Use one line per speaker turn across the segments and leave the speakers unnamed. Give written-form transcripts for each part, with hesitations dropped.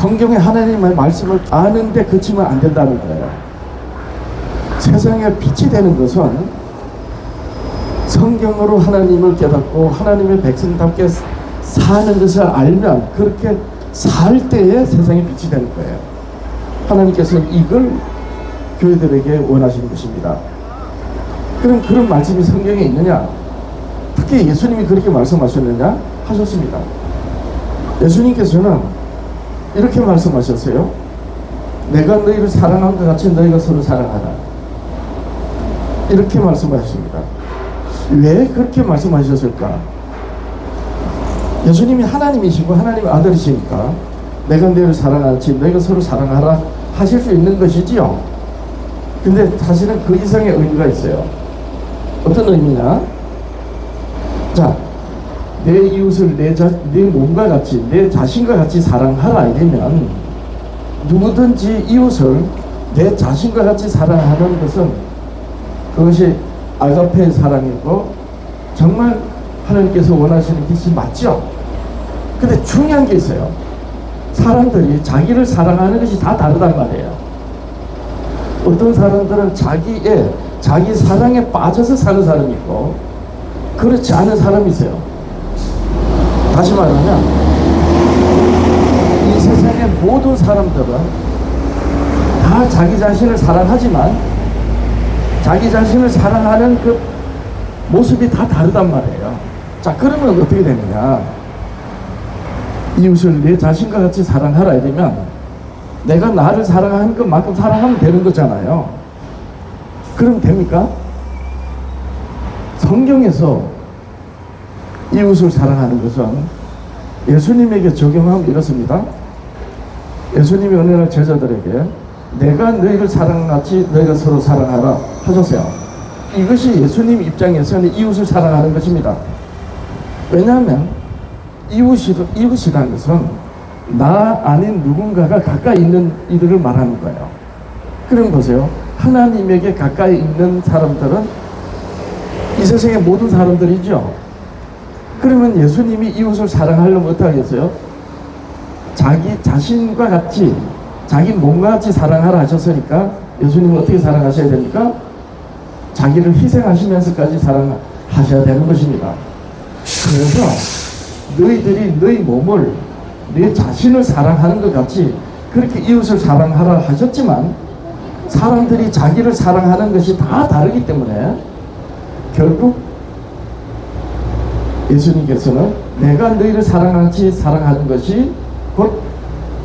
성경의 하나님의 말씀을 아는데 그치면 안 된다는 거예요. 세상에 빛이 되는 것은 성경으로 하나님을 깨닫고 하나님의 백성답게 사는 것을 알면 그렇게 살 때에 세상에 빛이 되는 거예요. 하나님께서는 이걸 교회들에게 원하시는 것입니다. 그럼 그런 말씀이 성경에 있느냐? 특히 예수님이 그렇게 말씀하셨느냐? 하셨습니다. 예수님께서는 이렇게 말씀하셨어요. 내가 너희를 사랑한 것 같이 너희가 서로 사랑하라. 이렇게 말씀하셨습니다. 왜 그렇게 말씀하셨을까? 예수님이 하나님이시고 하나님의 아들이시니까 내가 너희를 사랑하지 너희가 서로 사랑하라 하실 수 있는 것이지요. 근데 사실은 그 이상의 의미가 있어요. 어떤 의미냐? 자, 내 이웃을 내 몸과 같이 내 자신과 같이 사랑하라 이러면 누구든지 이웃을 내 자신과 같이 사랑하는 것은 그것이 아가페의 사랑이고 정말 하나님께서 원하시는 것이 맞죠. 근데 중요한 게 있어요. 사람들이 자기를 사랑하는 것이 다 다르단 말이에요. 어떤 사람들은 자기 사랑에 빠져서 사는 사람이 있고 그렇지 않은 사람이 있어요. 다시 말하면 이 세상의 모든 사람들은 다 자기 자신을 사랑하지만 자기 자신을 사랑하는 그 모습이 다 다르단 말이에요. 자, 그러면 어떻게 되느냐? 이웃을 내 자신과 같이 사랑하라 이러면 내가 나를 사랑하는 것만큼 사랑하면 되는 거잖아요. 그럼 됩니까? 성경에서 이웃을 사랑하는 것은 예수님에게 적용하면 이렇습니다. 예수님이 어느 날 제자들에게 내가 너희를 사랑같이 너희가 서로 사랑하라 하셨어요. 이것이 예수님 입장에서는 이웃을 사랑하는 것입니다. 왜냐하면 이웃이라는 것은 나 아닌 누군가가 가까이 있는 이들을 말하는 거예요. 그럼 보세요. 하나님에게 가까이 있는 사람들은 이 세상의 모든 사람들이죠. 그러면 예수님이 이웃을 사랑하려면 어떻게 하겠어요? 자기 자신과 같이 자기 몸과 같이 사랑하라 하셨으니까 예수님은 어떻게 사랑하셔야 됩니까? 자기를 희생하시면서까지 사랑하셔야 되는 것입니다. 그래서 너희들이 너희 몸을 내 자신을 사랑하는 것 같이 그렇게 이웃을 사랑하라 하셨지만 사람들이 자기를 사랑하는 것이 다 다르기 때문에 결국 예수님께서는 내가 너희를 사랑하지 사랑하는 것이 곧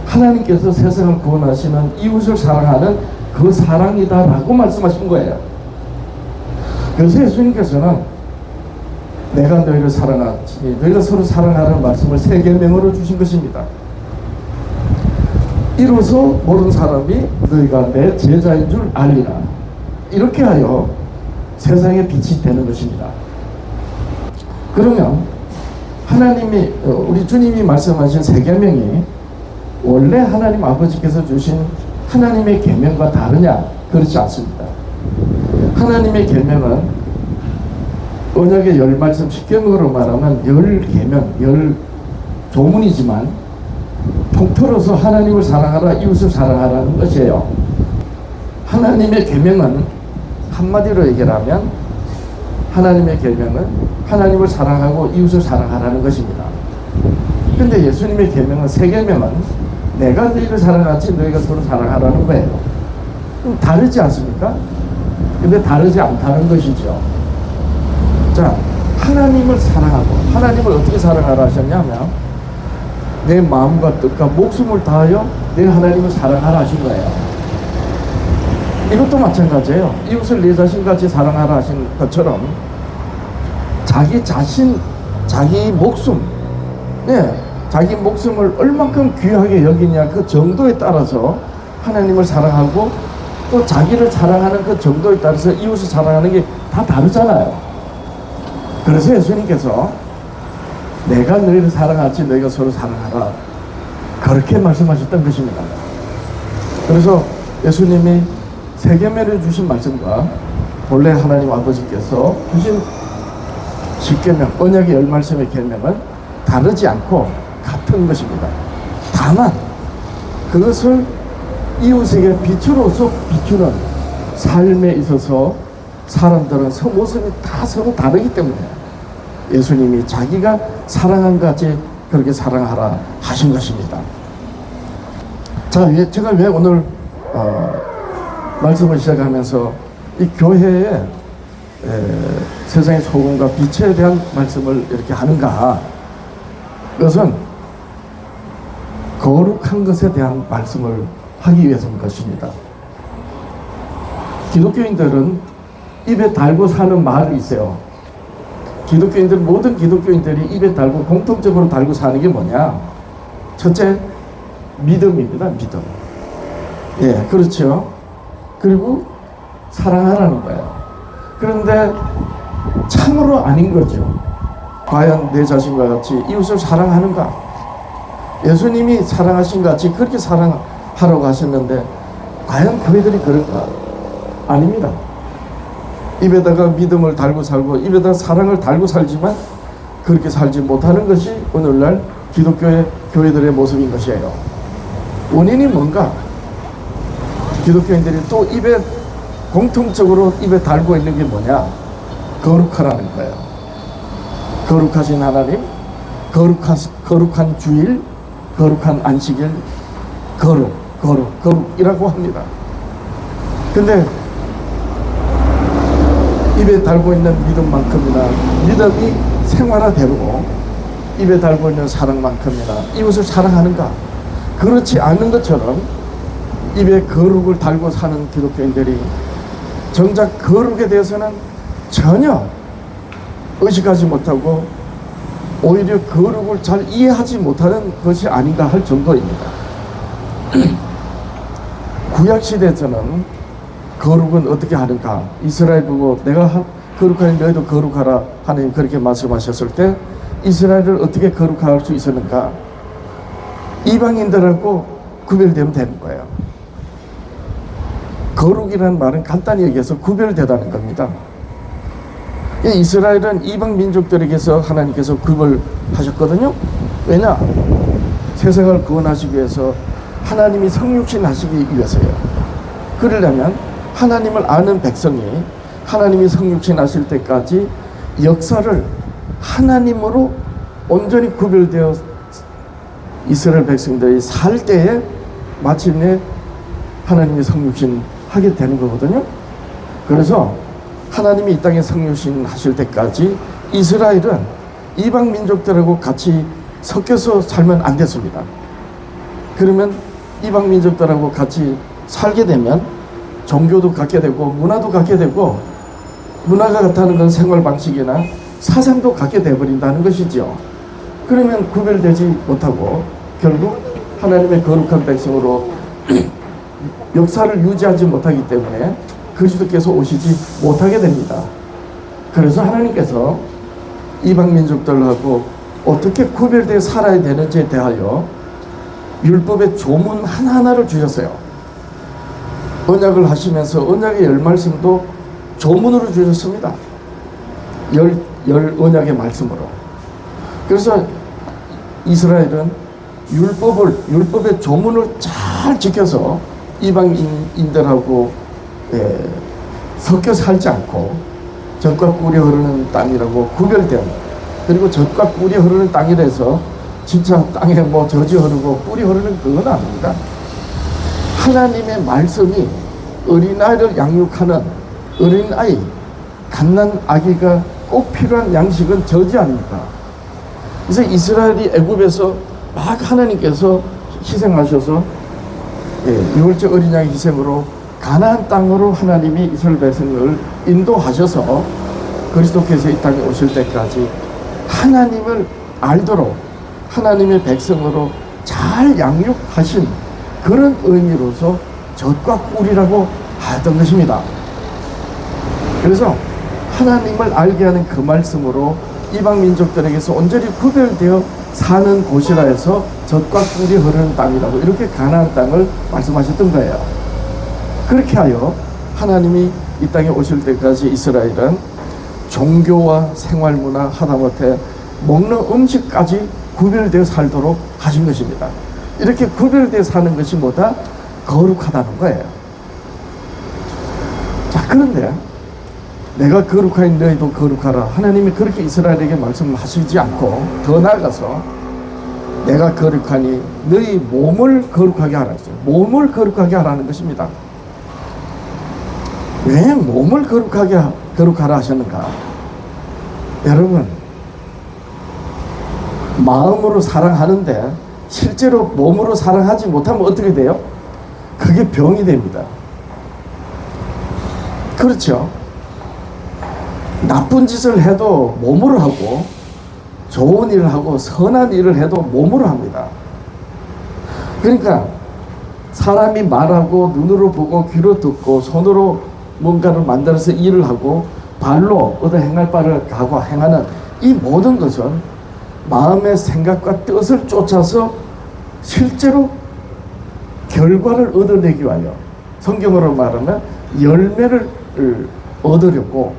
하나님께서 세상을 구원하시는 이웃을 사랑하는 그 사랑이다라고 말씀하신 거예요. 그래서 예수님께서는 내가 너희를 사랑하지 너희가 서로 사랑하라는 말씀을 세 계명으로 주신 것입니다. 이로써 모든 사람이 너희가 내 제자인 줄 알리라. 이렇게 하여 세상에 빛이 되는 것입니다. 그러면 하나님이 우리 주님이 말씀하신 세 계명이 원래 하나님 아버지께서 주신 하나님의 계명과 다르냐? 그렇지 않습니다. 하나님의 계명은 언약의 10말씀 10계명으로 말하면 10계명, 10조문이지만 통틀어서 하나님을 사랑하라, 이웃을 사랑하라는 것이에요. 하나님의 계명은 한마디로 얘기하면 하나님의 계명은 하나님을 사랑하고 이웃을 사랑하라는 것입니다. 근데 예수님의 계명은 세 계명은 내가 너희를 사랑하지 너희가 서로 사랑하라는 거예요. 그럼 다르지 않습니까? 근데 다르지 않다는 것이죠. 자, 하나님을 사랑하고 하나님을 어떻게 사랑하라 하셨냐면 내 마음과 뜻과 목숨을 다하여 내 하나님을 사랑하라 하신 거예요. 이것도 마찬가지예요. 이웃을 내 자신같이 사랑하라 하신 것처럼 자기 자신, 자기 목숨, 자기 목숨을 얼만큼 귀하게 여기냐 그 정도에 따라서 하나님을 사랑하고 또 자기를 사랑하는 그 정도에 따라서 이웃을 사랑하는 게 다 다르잖아요. 그래서 예수님께서 내가 너희를 사랑하지 너희가 서로 사랑하라 그렇게 말씀하셨던 것입니다. 그래서 예수님이 세 계명을 주신 말씀과 본래 하나님 아버지께서 주신 10계명 언약의 10말씀의 계명은 다르지 않고 같은 것입니다. 다만 그것을 이웃에게 빛으로서 비추는 삶에 있어서 사람들은 모습이 다 서로 다르기 때문에 예수님이 자기가 사랑한 같이 그렇게 사랑하라 하신 것입니다. 자, 제가 왜 오늘 말씀을 시작하면서 이 교회에 세상의 소금과 빛에 대한 말씀을 이렇게 하는가? 그것은 거룩한 것에 대한 말씀을 하기 위해서인 것입니다. 기독교인들은 입에 달고 사는 말이 있어요. 모든 기독교인들이 입에 달고 공통적으로 달고 사는 게 뭐냐? 첫째, 믿음입니다. 믿음. 예, 그렇죠. 그리고 사랑하라는 거예요. 그런데 참으로 아닌 거죠. 과연 내 자신과 같이 이웃을 사랑하는가? 예수님이 사랑하신 같이 그렇게 사랑하라고 하셨는데 과연 교회들이 그럴까? 아닙니다. 입에다가 믿음을 달고 살고 입에다가 사랑을 달고 살지만 그렇게 살지 못하는 것이 오늘날 기독교의 교회들의 모습인 것이에요. 원인이 뭔가? 기독교인들이 또 공통적으로 입에 달고 있는 게 뭐냐? 거룩하라는 거예요. 거룩하신 하나님, 거룩한 주일, 거룩한 안식일, 거룩이라고 합니다. 근데 입에 달고 있는 믿음만큼이나 믿음이 생활화되고 입에 달고 있는 사랑만큼이나 이웃을 사랑하는가? 그렇지 않는 것처럼 입에 거룩을 달고 사는 기독교인들이 정작 거룩에 대해서는 전혀 의식하지 못하고 오히려 거룩을 잘 이해하지 못하는 것이 아닌가 할 정도입니다. 구약시대에서는 거룩은 어떻게 하는가? 이스라엘 보고 내가 거룩하니 너희도 거룩하라 하나님 그렇게 말씀하셨을 때 이스라엘을 어떻게 거룩할 수 있었는가? 이방인들하고 구별되면 되는 거예요. 거룩이라는 말은 간단히 얘기해서 구별되다는 겁니다. 이스라엘은 이방 민족들에게서 하나님께서 구별하셨거든요. 왜냐? 세상을 구원하시기 위해서 하나님이 성육신 하시기 위해서요. 그러려면 하나님을 아는 백성이 하나님이 성육신 하실 때까지 역사를 하나님으로 온전히 구별되어 이스라엘 백성들이 살 때에 마침내 하나님이 성육신 하게 되는 거거든요. 그래서 하나님이 이 땅에 성육신 하실 때까지 이스라엘은 이방 민족들하고 같이 섞여서 살면 안 됐습니다. 그러면 이방 민족들하고 같이 살게 되면 종교도 갖게 되고 문화도 갖게 되고 문화가 같다는 건 생활 방식이나 사상도 갖게 되어버린다는 것이죠. 그러면 구별되지 못하고 결국 하나님의 거룩한 백성으로 역사를 유지하지 못하기 때문에 그리스도께서 오시지 못하게 됩니다. 그래서 하나님께서 이방 민족들하고 어떻게 구별되어 살아야 되는지에 대하여 율법의 조문 하나하나를 주셨어요. 언약을 하시면서 언약의 10말씀도 조문으로 주셨습니다. 열 언약의 말씀으로. 그래서 이스라엘은 율법의 조문을 잘 지켜서 이방인들하고 섞여 살지 않고 젖과 꿀이 흐르는 땅이라고 구별된, 그리고 젖과 꿀이 흐르는 땅이라서 진짜 땅에 뭐 젖이 흐르고 꿀이 흐르는 그건 아닙니다. 하나님의 말씀이 어린아이를 양육하는 어린아이, 갓난 아기가 꼭 필요한 양식은 젖이 아닙니까? 그래서 이스라엘이 애굽에서 막 하나님께서 희생하셔서 유월절 어린 양의 희생으로 가나안 땅으로 하나님이 이스라엘 백성을 인도하셔서 그리스도께서 이 땅에 오실 때까지 하나님을 알도록 하나님의 백성으로 잘 양육하신 그런 의미로서 젖과 꿀이라고 하던 것입니다. 그래서 하나님을 알게 하는 그 말씀으로 이방 민족들에게서 온전히 구별되어 사는 곳이라 해서 젖과 꿀이 흐르는 땅이라고 이렇게 가나안 땅을 말씀하셨던 거예요. 그렇게 하여 하나님이 이 땅에 오실 때까지 이스라엘은 종교와 생활문화 하다못해 먹는 음식까지 구별되어 살도록 하신 것입니다. 이렇게 구별되어 사는 것이 뭐다? 거룩하다는 거예요. 자, 그런데 내가 거룩하니 너희도 거룩하라. 하나님이 그렇게 이스라엘에게 말씀하시지 않고 더 나아가서 내가 거룩하니 너희 몸을 거룩하게 하라 했어요. 몸을 거룩하게 하라는 것입니다. 왜 몸을 거룩하라 하셨는가? 여러분, 마음으로 사랑하는데 실제로 몸으로 사랑하지 못하면 어떻게 돼요? 그게 병이 됩니다. 그렇죠? 나쁜 짓을 해도 몸으로 하고 좋은 일을 하고 선한 일을 해도 몸으로 합니다. 그러니까 사람이 말하고 눈으로 보고 귀로 듣고 손으로 뭔가를 만들어서 일을 하고 발로 얻어 행할 바를 가고 행하는 이 모든 것은 마음의 생각과 뜻을 쫓아서 실제로 결과를 얻어내기 위하여, 성경으로 말하면 열매를 얻으려고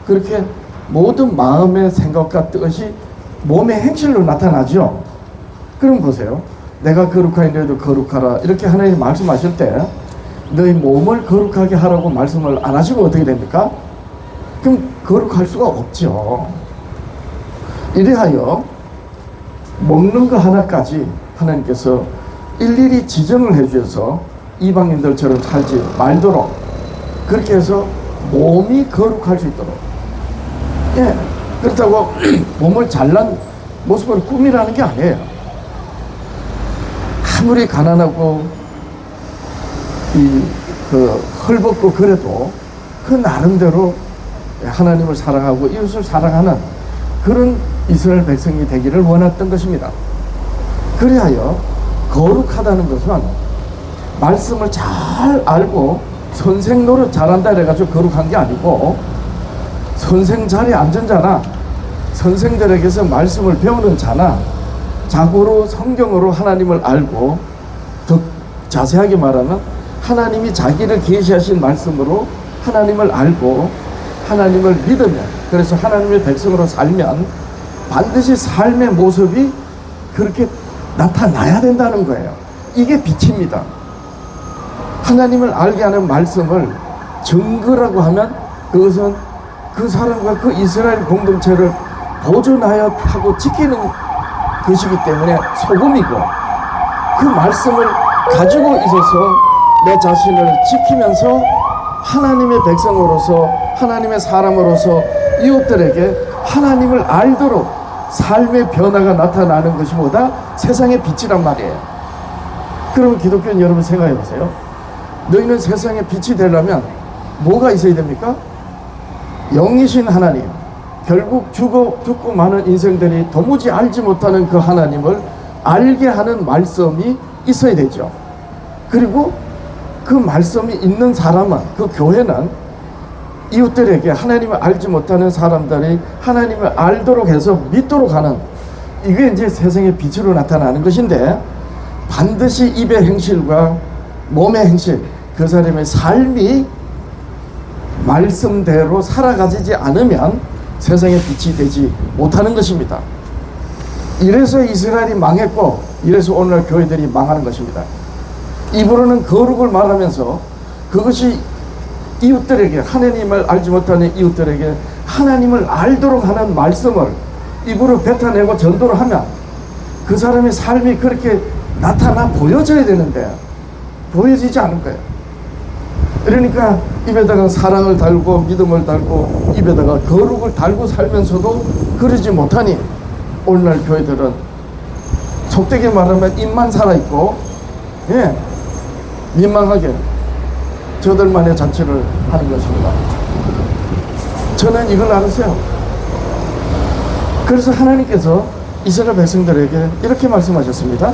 그렇게 모든 마음의 생각과 뜻이 몸의 행실로 나타나죠. 그럼 보세요. 내가 거룩하니 너희도 거룩하라. 이렇게 하나님 말씀하실 때 너희 몸을 거룩하게 하라고 말씀을 안 하시고 어떻게 됩니까? 그럼 거룩할 수가 없죠. 이래하여 먹는 거 하나까지 하나님께서 일일이 지정을 해주셔서 이방인들처럼 살지 말도록 그렇게 해서 몸이 거룩할 수 있도록, 예, 그렇다고 몸을 잘난 모습을 꾸미라는 게 아니에요. 아무리 가난하고 헐벗고 그래도 그 나름대로 하나님을 사랑하고 이웃을 사랑하는 그런 이스라엘 백성이 되기를 원했던 것입니다. 그리하여 거룩하다는 것은 말씀을 잘 알고 선생 노릇 잘한다 이래가지고 거룩한 게 아니고, 선생 자리에 앉은 자나 선생들에게서 말씀을 배우는 자나 자고로 성경으로 하나님을 알고, 더 자세하게 말하면 하나님이 자기를 계시하신 말씀으로 하나님을 알고 하나님을 믿으면, 그래서 하나님의 백성으로 살면 반드시 삶의 모습이 그렇게 나타나야 된다는 거예요. 이게 빛입니다. 하나님을 알게 하는 말씀을 증거라고 하면 그것은 그 사람과 그 이스라엘 공동체를 보존하여 하고 지키는 것이기 때문에 소금이고, 그 말씀을 가지고 있어서 내 자신을 지키면서 하나님의 백성으로서 하나님의 사람으로서 이웃들에게 하나님을 알도록 삶의 변화가 나타나는 것이 뭐다? 세상의 빛이란 말이에요. 그러면 기독교인 여러분 생각해 보세요. 너희는 세상의 빛이 되려면 뭐가 있어야 됩니까? 영이신 하나님, 결국 죽고 많은 인생들이 도무지 알지 못하는 그 하나님을 알게 하는 말씀이 있어야 되죠. 그리고 그 말씀이 있는 사람은, 그 교회는 이웃들에게 하나님을 알지 못하는 사람들이 하나님을 알도록 해서 믿도록 하는, 이게 이제 세상의 빛으로 나타나는 것인데, 반드시 입의 행실과 몸의 행실, 그 사람의 삶이 말씀대로 살아가지 않으면 세상의 빛이 되지 못하는 것입니다. 이래서 이스라엘이 망했고, 이래서 오늘날 교회들이 망하는 것입니다. 입으로는 거룩을 말하면서 그것이 이웃들에게, 하나님을 알지 못하는 이웃들에게 하나님을 알도록 하는 말씀을 입으로 뱉어내고 전도를 하면 그 사람의 삶이 그렇게 나타나 보여져야 되는데 보여지지 않은 거예요. 그러니까 입에다가 사랑을 달고 믿음을 달고 입에다가 거룩을 달고 살면서도 그러지 못하니 오늘날 교회들은 속되게 말하면 입만 살아있고, 예, 민망하게 저들만의 자취를 하는 것입니다. 저는 이걸 알았어요. 그래서 하나님께서 이스라엘 백성들에게 이렇게 말씀하셨습니다.